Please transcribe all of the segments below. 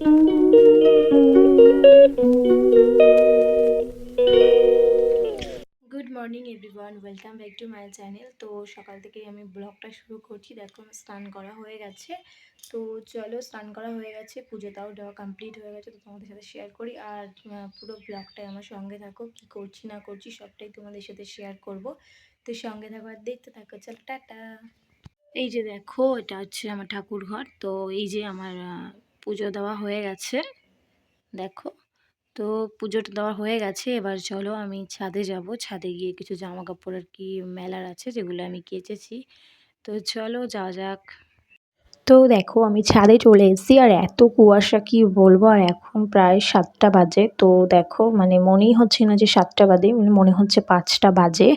Good morning everyone, welcome back to my channel. তো সকাল থেকেই আমি ব্লগটা শুরু করছি। দেখো স্নান করা হয়ে গেছে। তো চলো, স্নান করা হয়ে গেছে, পুজোটাও দেওয়া কমপ্লিট হয়ে গেছে। তো তোমাদের সাথে শেয়ার করি, আর পুরো ব্লগটাই আমার সঙ্গে থাকো। কি করছি না করছি সবটাই তোমাদের সাথে শেয়ার করব। তো সঙ্গে থাকো আর দেখতে থাকো। চলো, টাটা। এই যে দেখো, এটা হচ্ছে আমার ঠাকুর ঘর। তো এই যে আমার পুজো দেওয়া হয়ে গেছে, দেখো। তো পুজোটা দেওয়া হয়ে গেছে। এবার চলো আমি ছাদে যাব। ছাদে গিয়ে কিছু জামা কাপড় আর কি মেলার আছে, যেগুলো আমি কেচেছি। তো চলো যাওয়া যাক। তো দেখো, আমি ছাদে চলে এসেছি, আর এত কুয়াশা কি বলবো। আর এখন প্রায় 7টা বাজে। তো দেখো, মানে মনেই হচ্ছে না যে 7টা বাজে, মানে মনে হচ্ছে 5টা বাজে।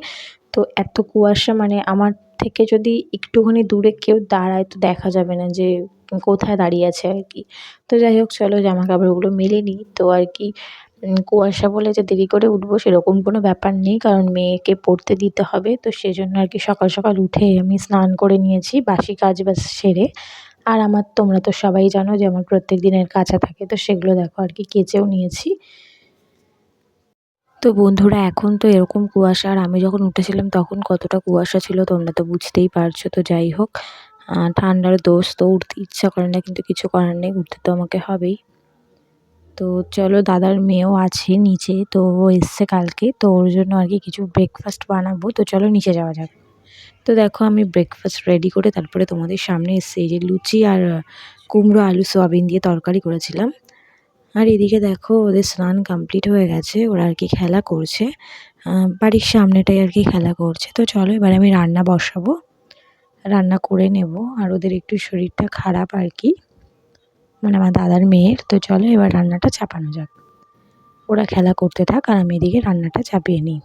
তো এত কুয়াশা, মানে আমার থেকে যদি একটুখানি দূরে কেউ দাঁড়ায় তো দেখা যাবে না যে কোথায় দাঁড়িয়ে আছে আর কি। তো যাই হোক, চলো জামা কাপড়গুলো মেলে নিই। তো আর কি কুয়াশা বলে যে দেরি করে উঠবো সেরকম কোনো ব্যাপার নেই, কারণ মেয়েকে পড়তে দিতে হবে। তো সেজন্য আর কি সকাল সকাল উঠে আমি স্নান করে নিয়েছি, বাসি কাজ বাস সেরে। আর আমার, তোমরা তো সবাই জানো যে আমার প্রত্যেক দিনের কাচা থাকে, তো সেগুলো দেখো আর কি কেচেও নিয়েছি। তো বন্ধুরা, এখন তো এরকম কুয়াশা, আর আমি যখন উঠেছিলাম তখন কতটা কুয়াশা ছিল তোমরা তো বুঝতেই পারছো। তো যাই হোক, ঠান্ডার দোষ, তো উঠতে ইচ্ছা করে না, কিন্তু কিছু করার নেই, উঠতে তো আমাকে হবেই। তো চলো, দাদার মেয়েও আছে নিচে, তো ও এসছে কালকে, তো ওর জন্য আর কি কিছু ব্রেকফাস্ট বানাবো। তো চলো নিচে যাওয়া যাক। তো দেখো, আমি ব্রেকফাস্ট রেডি করে তারপরে তোমাদের সামনে এসছি। এই যে লুচি আর কুমড়ো আলু সোয়াবিন দিয়ে তরকারি করেছিলাম। আর এদিকে দেখো, ওদের স্নান কমপ্লিট হয়ে গেছে, ওরা আর কি খেলা করছে, বাড়ির সামনেটাই আর কি খেলা করছে। তো চলো এবার আমি রান্না বসাবো, রান্না করে নেব। আর ওদের একটু শরীরটা খারাপ আর কি, মানে আমার দাদার মেয়ের। তো চলো এবার রান্নাটা চাপানো যাক। ওরা খেলা করতে থাক, আর আমি এদিকে রান্নাটা চাপিয়ে নিই।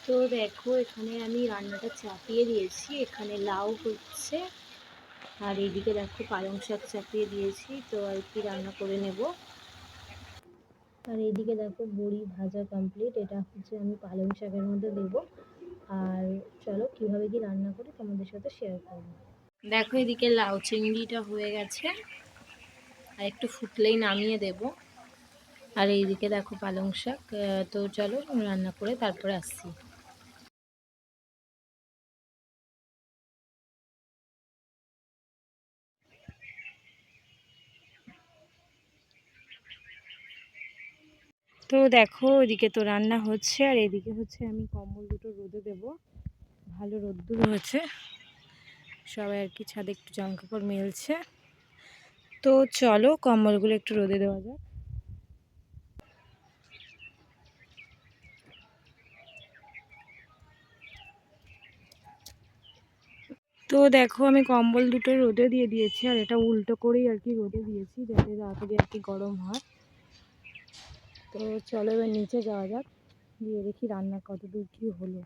তো দেখো, এখানে আমি রান্নাটা চাপিয়ে দিয়েছি। এখানে লাউ হচ্ছে, আর এইদিকে দেখো পালং শাক চাপিয়ে দিয়েছি। তো আর কি রান্না করে নেব। আর এইদিকে দেখো বড়ি ভাজা কমপ্লিট। এটা হচ্ছে আমি পালং শাকের মধ্যে দেবো। আর চলো কিভাবে কি রান্না করি তোমাদের সাথে শেয়ার করবো। দেখো, এদিকে লাউ চিংড়িটা হয়ে গেছে, আর একটু ফুটলেই নামিয়ে দেব। আর এইদিকে দেখো পালং শাক। তো চলো রান্না করে তারপরে আসছি। তো দেখো, ওইদিকে তো রান্না হচ্ছে, আর এদিকে হচ্ছে আমি কম্বল দুটো রোদে দেবো। ভালো রোদ্দুর হয়েছে, সবাই আর কি ছাদে একটু জামাকাপড় মেলছে। তো চলো কম্বলগুলো একটু রোদে দেওয়া যাক। তো দেখো, আমি কম্বল দুটো রোদে দিয়ে দিয়েছি, আর এটা উল্টো করেই আর কি রোদে দিয়েছি, যাতে তাড়াতাড়ি আর কি গরম হয়। তো চলো এবার নিচে যাওয়া যাক, দিয়ে দেখি রান্না কত দূর কী হলো।